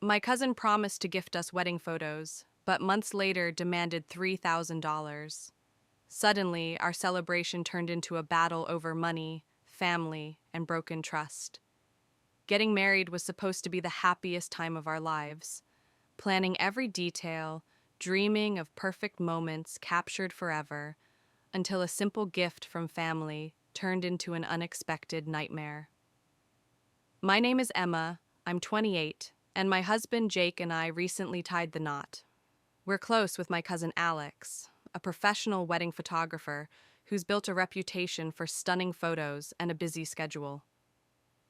My cousin promised to gift us wedding photos, but months later demanded $3,000. Suddenly, our celebration turned into a battle over money, family, and broken trust. Getting married was supposed to be the happiest time of our lives, planning every detail, dreaming of perfect moments captured forever, until a simple gift from family turned into an unexpected nightmare. My name is Emma, I'm 28, and my husband Jake and I recently tied the knot. We're close with my cousin Alex, a professional wedding photographer who's built a reputation for stunning photos and a busy schedule.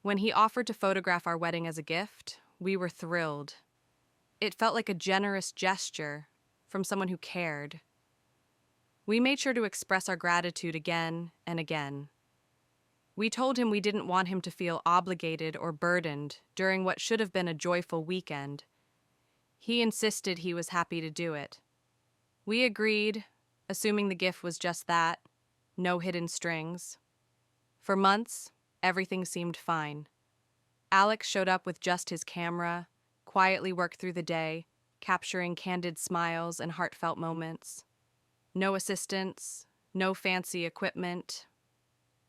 When he offered to photograph our wedding as a gift, we were thrilled. It felt like a generous gesture from someone who cared. We made sure to express our gratitude again and again. We told him we didn't want him to feel obligated or burdened during what should have been a joyful weekend. He insisted he was happy to do it. We agreed, assuming the gift was just that, no hidden strings. For months, everything seemed fine. Alex showed up with just his camera, quietly worked through the day, capturing candid smiles and heartfelt moments. No assistants, no fancy equipment,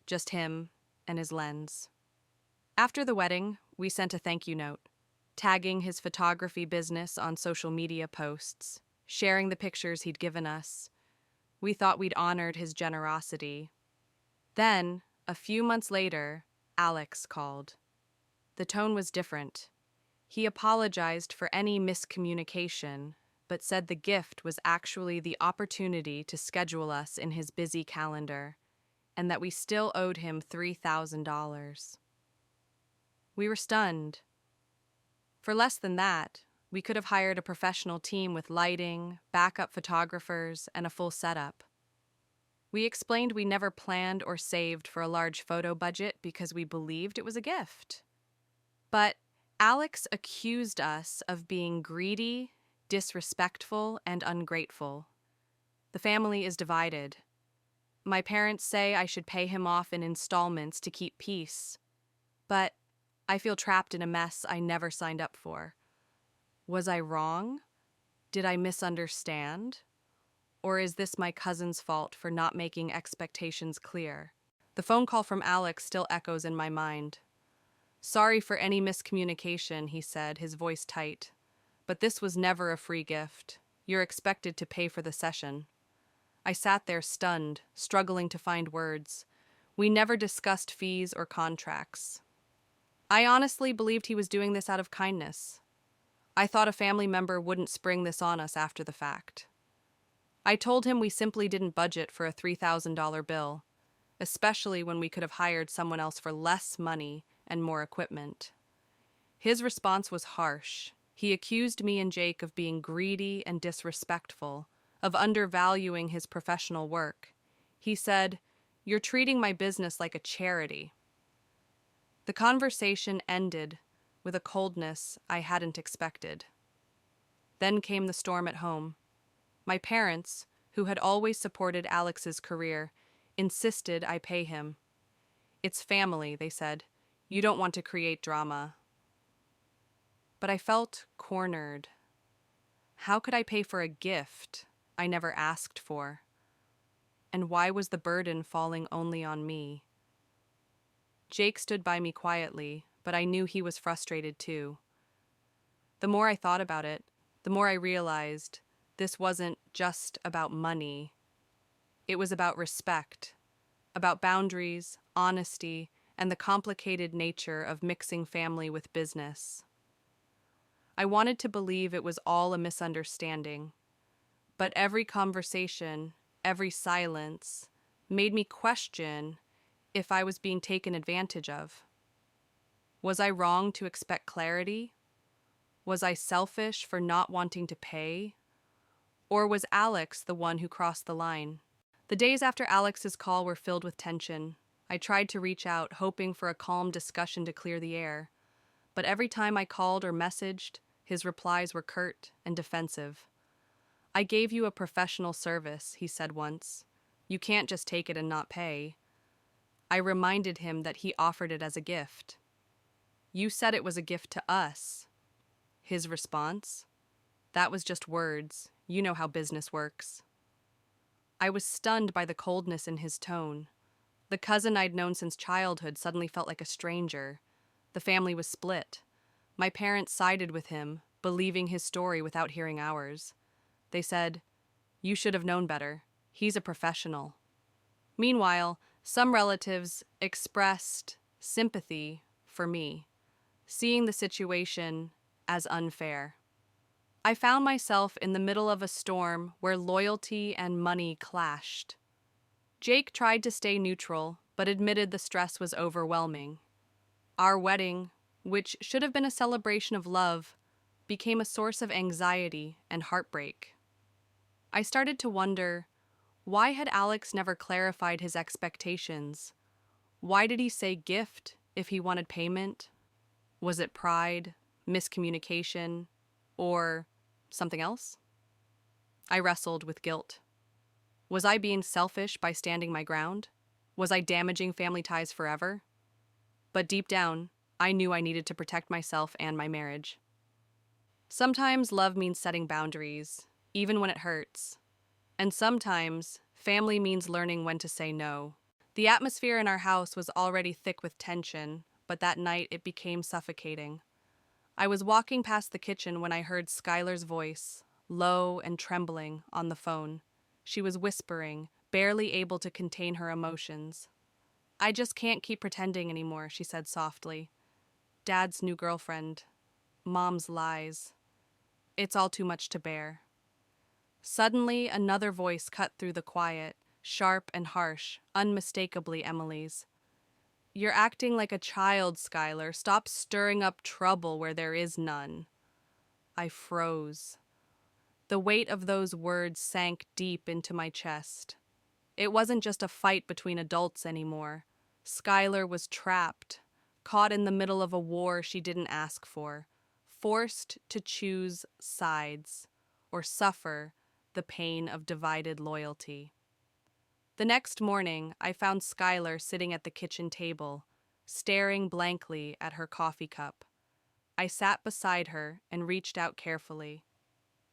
just him and his lens. After the wedding, we sent a thank you note, tagging his photography business on social media posts, sharing the pictures he'd given us. We thought we'd honored his generosity. Then, a few months later, Alex called. The tone was different. He apologized for any miscommunication, but said the gift was actually the opportunity to schedule us in his busy calendar, and that we still owed him $3,000. We were stunned. For less than that, we could have hired a professional team with lighting, backup photographers, and a full setup. We explained we never planned or saved for a large photo budget because we believed it was a gift. But Alex accused us of being greedy, disrespectful, and ungrateful. The family is divided. My parents say I should pay him off in installments to keep peace. But I feel trapped in a mess I never signed up for. Was I wrong? Did I misunderstand? Or is this my cousin's fault for not making expectations clear? The phone call from Alex still echoes in my mind. Sorry for any miscommunication, he said, his voice tight. But this was never a free gift. You're expected to pay for the session. I sat there stunned, struggling to find words. We never discussed fees or contracts. I honestly believed he was doing this out of kindness. I thought a family member wouldn't spring this on us after the fact. I told him we simply didn't budget for a $3,000 bill, especially when we could have hired someone else for less money and more equipment. His response was harsh. He accused me and Jake of being greedy and disrespectful, of undervaluing his professional work. He said, "You're treating my business like a charity." The conversation ended with a coldness I hadn't expected. Then came the storm at home. My parents, who had always supported Alex's career, insisted I pay him. It's family, they said. You don't want to create drama. But I felt cornered. How could I pay for a gift I never asked for? And why was the burden falling only on me? Jake stood by me quietly, but I knew he was frustrated too. The more I thought about it, the more I realized this wasn't just about money. It was about respect, about boundaries, honesty, and the complicated nature of mixing family with business. I wanted to believe it was all a misunderstanding, but every conversation, every silence, made me question if I was being taken advantage of. Was I wrong to expect clarity? Was I selfish for not wanting to pay? Or was Alex the one who crossed the line? The days after Alex's call were filled with tension. I tried to reach out, hoping for a calm discussion to clear the air. But every time I called or messaged, his replies were curt and defensive. "I gave you a professional service," he said once. "You can't just take it and not pay." I reminded him that he offered it as a gift. "You said it was a gift to us." His response? That was just words. You know how business works. I was stunned by the coldness in his tone. The cousin I'd known since childhood suddenly felt like a stranger. The family was split. My parents sided with him, believing his story without hearing ours. They said, "You should have known better. He's a professional." Meanwhile, some relatives expressed sympathy for me, seeing the situation as unfair. I found myself in the middle of a storm where loyalty and money clashed. Jake tried to stay neutral, but admitted the stress was overwhelming. Our wedding, which should have been a celebration of love, became a source of anxiety and heartbreak. I started to wonder, why had Alex never clarified his expectations? Why did he say gift if he wanted payment? Was it pride, miscommunication, or something else? I wrestled with guilt. Was I being selfish by standing my ground? Was I damaging family ties forever? But deep down, I knew I needed to protect myself and my marriage. Sometimes love means setting boundaries, even when it hurts. And sometimes family means learning when to say no. The atmosphere in our house was already thick with tension, but that night it became suffocating. I was walking past the kitchen when I heard Skylar's voice, low and trembling, on the phone. She was whispering, barely able to contain her emotions. "I just can't keep pretending anymore," she said softly. "Dad's new girlfriend. Mom's lies. It's all too much to bear." Suddenly, another voice cut through the quiet, sharp and harsh, unmistakably Emily's. "You're acting like a child, Skylar. Stop stirring up trouble where there is none." I froze. The weight of those words sank deep into my chest. It wasn't just a fight between adults anymore. Skylar was trapped, caught in the middle of a war she didn't ask for, forced to choose sides, or suffer the pain of divided loyalty. The next morning, I found Skylar sitting at the kitchen table, staring blankly at her coffee cup. I sat beside her and reached out carefully.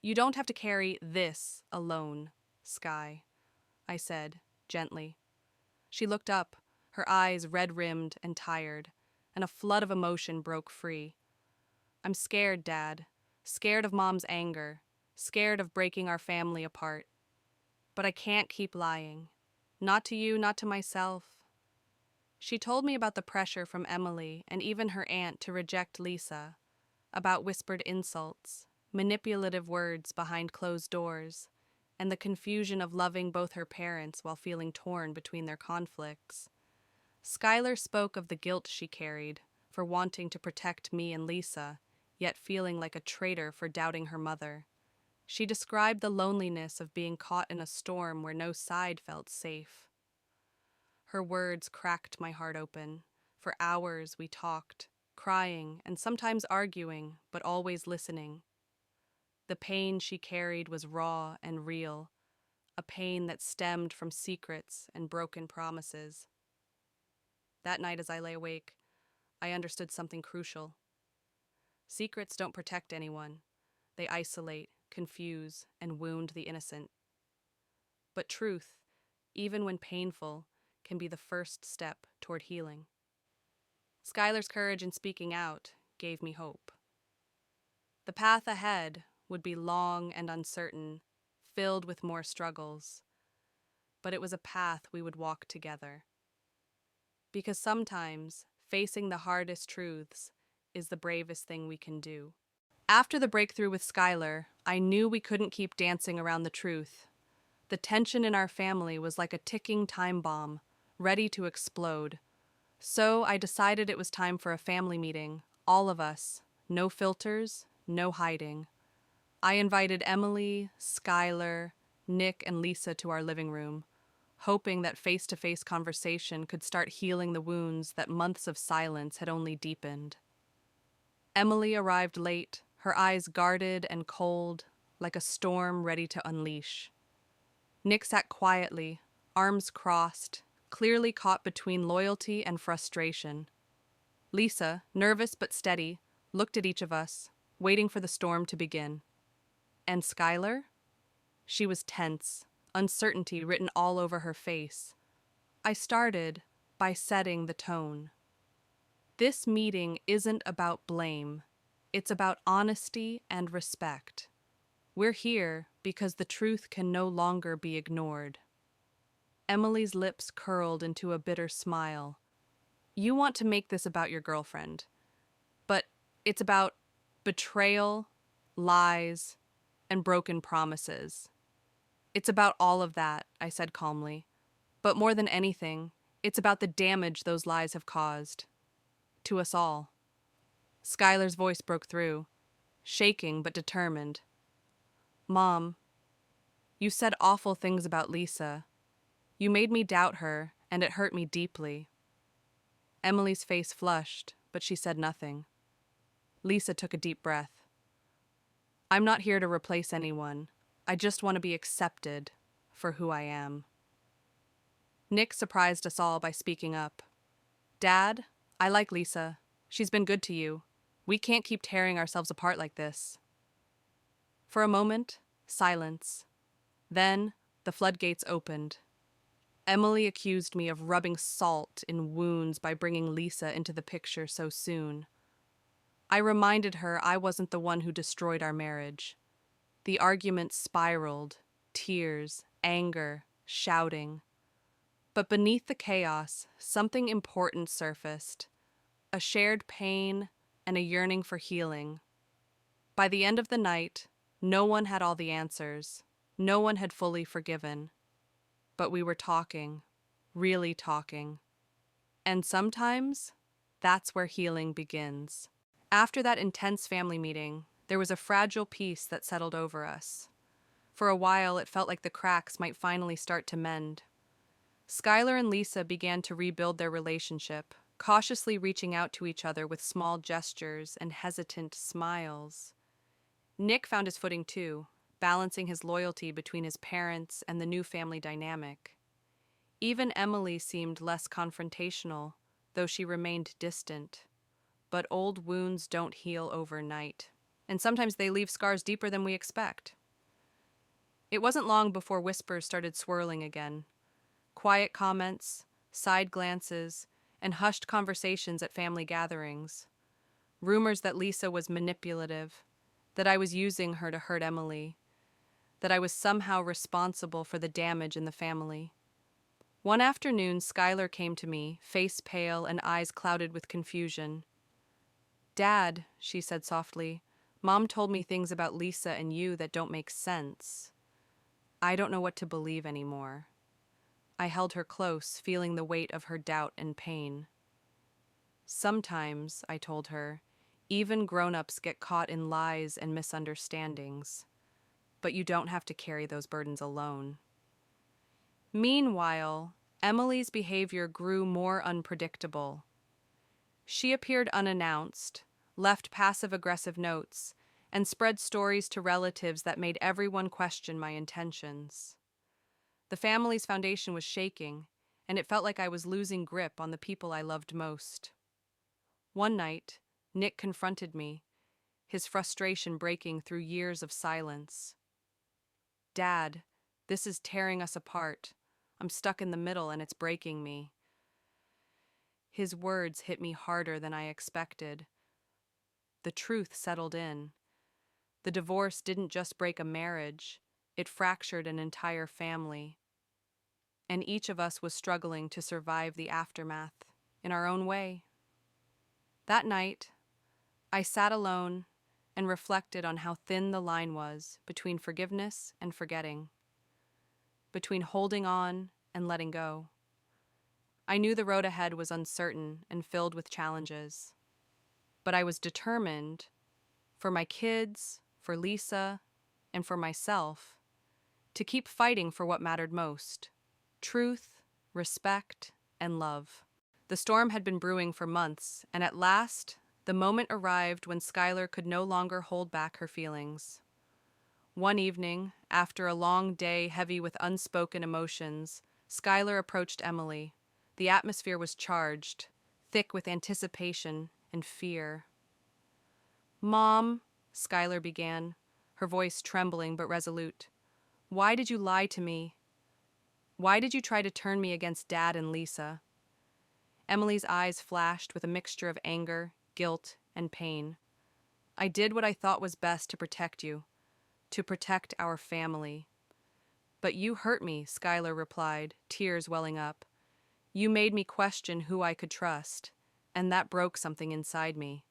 "You don't have to carry this alone, Sky," I said, gently. She looked up, her eyes red-rimmed and tired, and a flood of emotion broke free. "I'm scared, Dad. Scared of Mom's anger. Scared of breaking our family apart. But I can't keep lying. Not to you, not to myself." She told me about the pressure from Emily and even her aunt to reject Lisa, about whispered insults, manipulative words behind closed doors, and the confusion of loving both her parents while feeling torn between their conflicts. Skylar spoke of the guilt she carried for wanting to protect me and Lisa, yet feeling like a traitor for doubting her mother. She described the loneliness of being caught in a storm where no side felt safe. Her words cracked my heart open. For hours we talked, crying and sometimes arguing, but always listening. The pain she carried was raw and real, a pain that stemmed from secrets and broken promises. That night as I lay awake, I understood something crucial. Secrets don't protect anyone. They isolate, confuse, and wound the innocent. But truth, even when painful, can be the first step toward healing. Skylar's courage in speaking out gave me hope. The path ahead would be long and uncertain, filled with more struggles, but it was a path we would walk together. Because sometimes facing the hardest truths is the bravest thing we can do. After the breakthrough with Skylar, I knew we couldn't keep dancing around the truth. The tension in our family was like a ticking time bomb, ready to explode. So I decided it was time for a family meeting, all of us, no filters, no hiding. I invited Emily, Skylar, Nick, and Lisa to our living room, hoping that face-to-face conversation could start healing the wounds that months of silence had only deepened. Emily arrived late, her eyes guarded and cold, like a storm ready to unleash. Nick sat quietly, arms crossed, clearly caught between loyalty and frustration. Lisa, nervous but steady, looked at each of us, waiting for the storm to begin. And Skylar? She was tense, uncertainty written all over her face. I started by setting the tone. This meeting isn't about blame. It's about honesty and respect. We're here because the truth can no longer be ignored. Emily's lips curled into a bitter smile. You want to make this about your girlfriend, but it's about betrayal, lies, and broken promises. It's about all of that, I said calmly. But more than anything, it's about the damage those lies have caused. To us all. Skylar's voice broke through, shaking but determined. Mom, you said awful things about Lisa. You made me doubt her, and it hurt me deeply. Emily's face flushed, but she said nothing. Lisa took a deep breath. I'm not here to replace anyone. I just want to be accepted for who I am. Nick surprised us all by speaking up. Dad, I like Lisa. She's been good to you. We can't keep tearing ourselves apart like this. For a moment, silence. Then, the floodgates opened. Emily accused me of rubbing salt in wounds by bringing Lisa into the picture so soon. I reminded her I wasn't the one who destroyed our marriage. The argument spiraled, tears, anger, shouting. But beneath the chaos, something important surfaced. A shared pain and a yearning for healing. By the end of the night, no one had all the answers. No one had fully forgiven. But we were talking, really talking. And sometimes, that's where healing begins. After that intense family meeting, there was a fragile peace that settled over us. For a while, it felt like the cracks might finally start to mend. Skylar and Lisa began to rebuild their relationship, cautiously reaching out to each other with small gestures and hesitant smiles. Nick found his footing too, balancing his loyalty between his parents and the new family dynamic. Even Emily seemed less confrontational, though she remained distant. But old wounds don't heal overnight, and sometimes they leave scars deeper than we expect. It wasn't long before whispers started swirling again. Quiet comments, side glances, and hushed conversations at family gatherings. Rumors that Lisa was manipulative, that I was using her to hurt Emily, that I was somehow responsible for the damage in the family. One afternoon, Skylar came to me, face pale and eyes clouded with confusion. Dad, she said softly, Mom told me things about Lisa and you that don't make sense. I don't know what to believe anymore. I held her close, feeling the weight of her doubt and pain. Sometimes, I told her, even grown-ups get caught in lies and misunderstandings. But you don't have to carry those burdens alone. Meanwhile, Emily's behavior grew more unpredictable. She appeared unannounced, left passive-aggressive notes, and spread stories to relatives that made everyone question my intentions. The family's foundation was shaking, and it felt like I was losing grip on the people I loved most. One night, Nick confronted me, his frustration breaking through years of silence. Dad, this is tearing us apart. I'm stuck in the middle and it's breaking me. His words hit me harder than I expected. The truth settled in. The divorce didn't just break a marriage, it fractured an entire family. And each of us was struggling to survive the aftermath in our own way. That night, I sat alone and reflected on how thin the line was between forgiveness and forgetting, between holding on and letting go. I knew the road ahead was uncertain and filled with challenges, but I was determined, for my kids, for Lisa, and for myself, to keep fighting for what mattered most: truth, respect, and love. The storm had been brewing for months, and at last, the moment arrived when Skylar could no longer hold back her feelings. One evening, after a long day heavy with unspoken emotions, Skylar approached Emily. The atmosphere was charged, thick with anticipation and fear. Mom, Skylar began, her voice trembling but resolute. Why did you lie to me? Why did you try to turn me against Dad and Lisa? Emily's eyes flashed with a mixture of anger, guilt, and pain. I did what I thought was best to protect you, to protect our family. But you hurt me, Skylar replied, tears welling up. You made me question who I could trust, and that broke something inside me.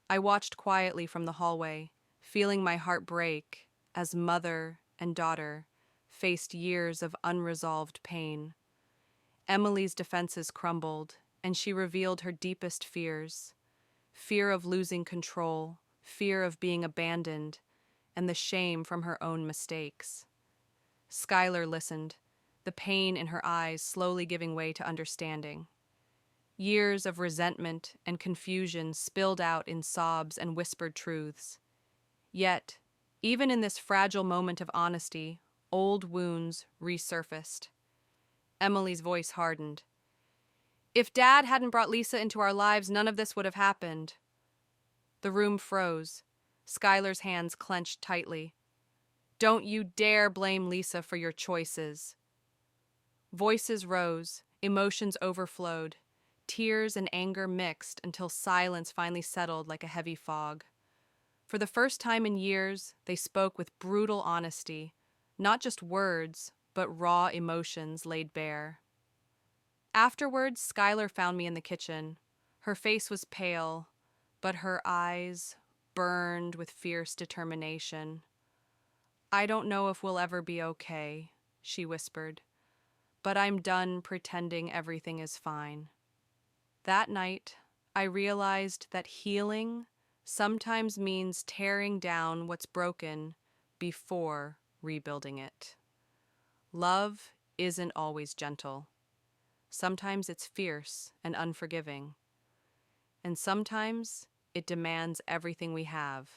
I watched quietly from the hallway, feeling my heart break as mother and daughter faced years of unresolved pain. Emily's defenses crumbled, and she revealed her deepest fears: fear of losing control, fear of being abandoned, and the shame from her own mistakes. Skylar listened, the pain in her eyes slowly giving way to understanding. Years of resentment and confusion spilled out in sobs and whispered truths. Yet, even in this fragile moment of honesty, old wounds resurfaced. Emily's voice hardened. If Dad hadn't brought Lisa into our lives, none of this would have happened. The room froze. Skylar's hands clenched tightly. Don't you dare blame Lisa for your choices. Voices rose, emotions overflowed. Tears and anger mixed until silence finally settled like a heavy fog. For the first time in years, they spoke with brutal honesty, not just words, but raw emotions laid bare. Afterwards, Skylar found me in the kitchen. Her face was pale, but her eyes burned with fierce determination. I don't know if we'll ever be okay, she whispered, but I'm done pretending everything is fine. That night, I realized that healing sometimes means tearing down what's broken before rebuilding it. Love isn't always gentle. Sometimes it's fierce and unforgiving. And sometimes it demands everything we have,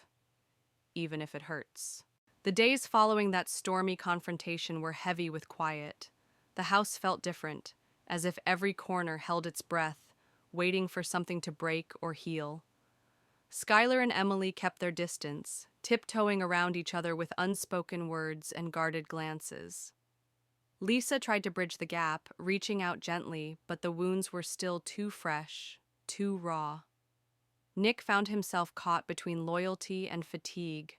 even if it hurts. The days following that stormy confrontation were heavy with quiet. The house felt different, as if every corner held its breath, waiting for something to break or heal. Skylar and Emily kept their distance, tiptoeing around each other with unspoken words and guarded glances. Lisa tried to bridge the gap, reaching out gently, but the wounds were still too fresh, too raw. Nick found himself caught between loyalty and fatigue,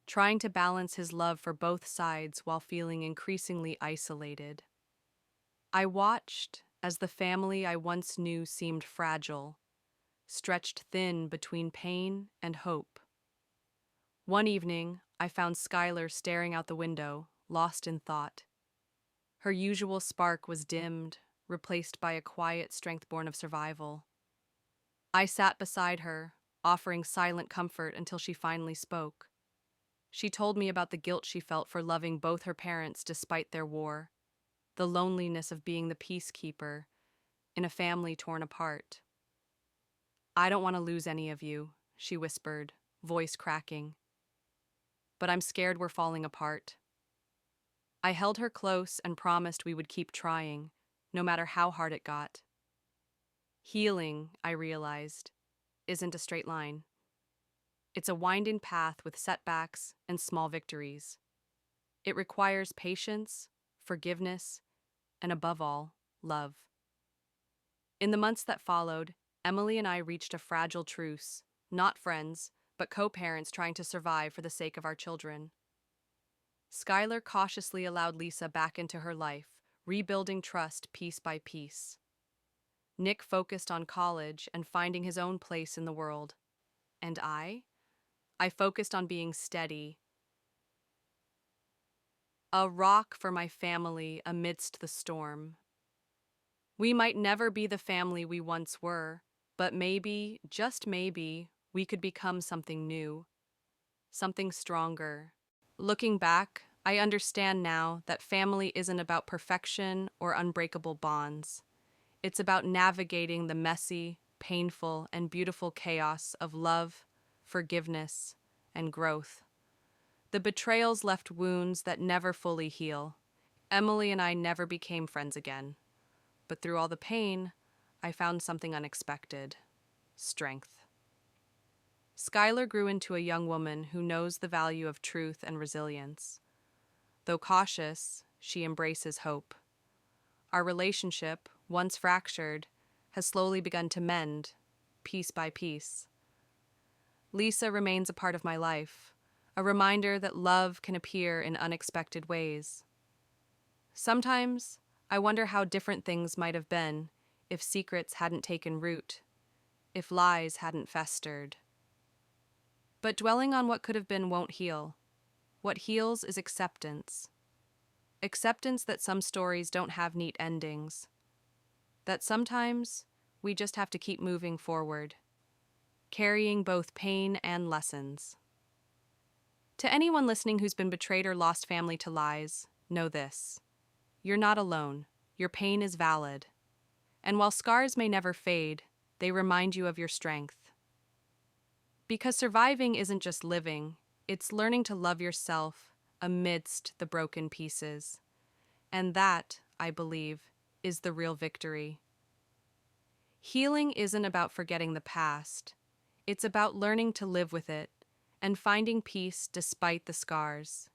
trying to balance his love for both sides while feeling increasingly isolated. I watched as the family I once knew seemed fragile, stretched thin between pain and hope. One evening, I found Skylar staring out the window, lost in thought. Her usual spark was dimmed, replaced by a quiet strength born of survival. I sat beside her, offering silent comfort until she finally spoke. She told me about the guilt she felt for loving both her parents despite their war, the loneliness of being the peacekeeper in a family torn apart. I don't want to lose any of you, she whispered, voice cracking. But I'm scared we're falling apart. I held her close and promised we would keep trying, no matter how hard it got. Healing, I realized, isn't a straight line. It's a winding path with setbacks and small victories. It requires patience, forgiveness, and above all, love. In the months that followed, Emily and I reached a fragile truce, not friends, but co-parents trying to survive for the sake of our children. Skylar cautiously allowed Lisa back into her life, rebuilding trust piece by piece. Nick focused on college and finding his own place in the world. And I focused on being steady, a rock for my family amidst the storm. We might never be the family we once were, but maybe, just maybe, we could become something new, something stronger. Looking back, I understand now that family isn't about perfection or unbreakable bonds. It's about navigating the messy, painful, and beautiful chaos of love, forgiveness, and growth. The betrayals left wounds that never fully heal. Emily and I never became friends again. But through all the pain, I found something unexpected: strength. Skylar grew into a young woman who knows the value of truth and resilience. Though cautious, she embraces hope. Our relationship, once fractured, has slowly begun to mend, piece by piece. Lisa remains a part of my life, a reminder that love can appear in unexpected ways. Sometimes, I wonder how different things might have been if secrets hadn't taken root, if lies hadn't festered. But dwelling on what could have been won't heal. What heals is acceptance. Acceptance that some stories don't have neat endings. That sometimes we just have to keep moving forward, carrying both pain and lessons. To anyone listening who's been betrayed or lost family to lies, know this. You're not alone. Your pain is valid. And while scars may never fade, they remind you of your strength. Because surviving isn't just living, it's learning to love yourself amidst the broken pieces. And that, I believe, is the real victory. Healing isn't about forgetting the past. It's about learning to live with it and finding peace despite the scars.